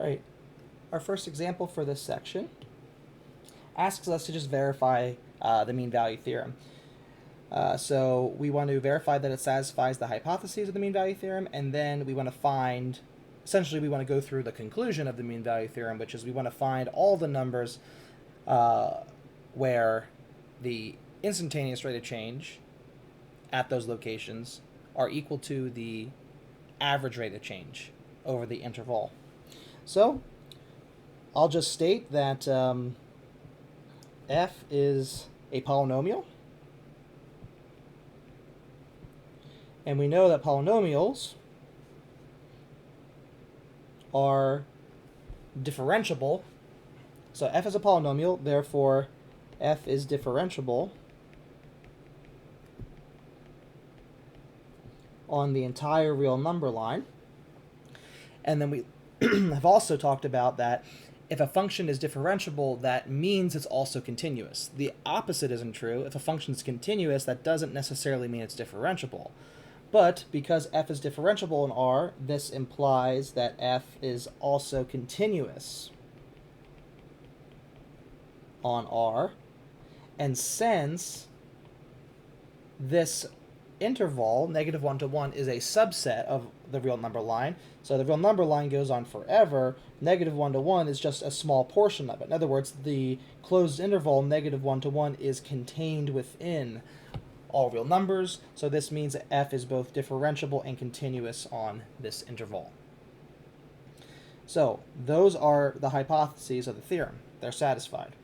All right, our first example for this section asks us to just verify the mean value theorem. So we want to verify that it satisfies the hypotheses of the mean value theorem, and then we want to find, essentially we want to go through the conclusion of the mean value theorem, which is we want to find all the numbers where the instantaneous rate of change at those locations are equal to the average rate of change over the interval. So I'll just state that f is a polynomial, and we know that polynomials are differentiable. So f is a polynomial, therefore f is differentiable on the entire real number line. And then we have also talked about that if a function is differentiable, that means it's also continuous. The opposite isn't true. If a function is continuous, that doesn't necessarily mean it's differentiable. But because f is differentiable in R, this implies that f is also continuous on R. And since this interval, -1 to 1, is a subset of the real number line, so the real number line goes on forever, -1 to 1 is just a small portion of it. In other words, the closed interval -1 to 1 is contained within all real numbers, so this means that f is both differentiable and continuous on this interval. So those are the hypotheses of the theorem. They're satisfied.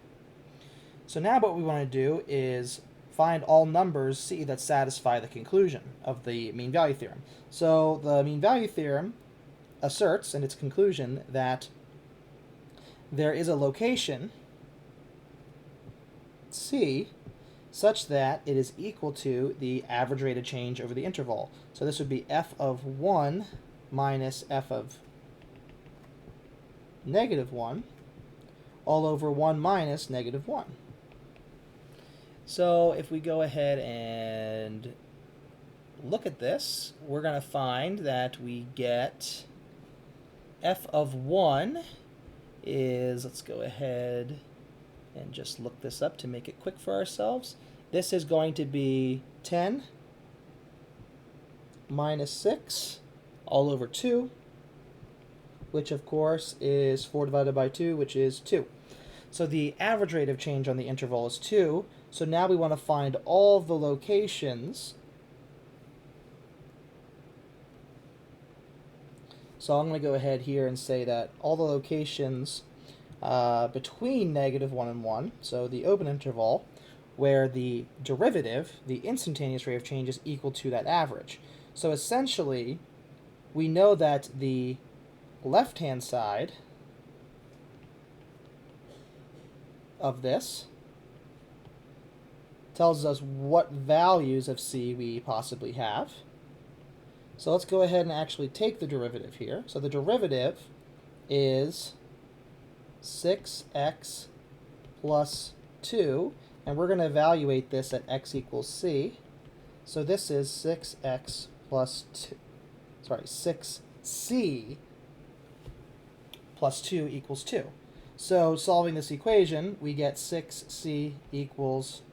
So now what we want to do is find all numbers C that satisfy the conclusion of the mean value theorem. So the mean value theorem asserts in its conclusion that there is a location C such that it is equal to the average rate of change over the interval. So this would be f of 1 minus f of -1 all over 1 minus -1. So if we go ahead and look at this, we're going to find that we get f of 1 is, let's go ahead and just look this up to make it quick for ourselves. This is going to be 10 minus 6 all over 2, which of course is 4 divided by 2, which is 2. So the average rate of change on the interval is 2. So now we want to find all the locations. So I'm going to go ahead here and say that all the locations between -1 and 1, so the open interval, where the derivative, the instantaneous rate of change, is equal to that average. So essentially, we know that the left-hand side of this tells us what values of C we possibly have. So let's go ahead and actually take the derivative here. So the derivative is 6x plus 2, and we're going to evaluate this at x equals c. So this is 6x plus 2, 6c plus 2 equals 2. So solving this equation, we get 6c equals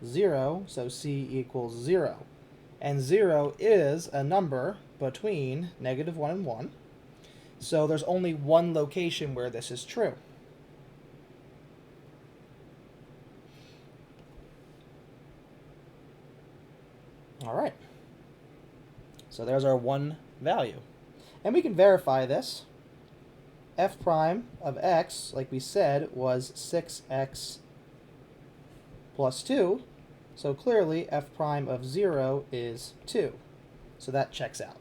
0, so c equals 0. And 0 is a number between -1 and 1. So there's only one location where this is true. All right. So there's our one value. And we can verify this. F prime of x, like we said, was 6x plus 2. So clearly f prime of 0 is 2. So that checks out.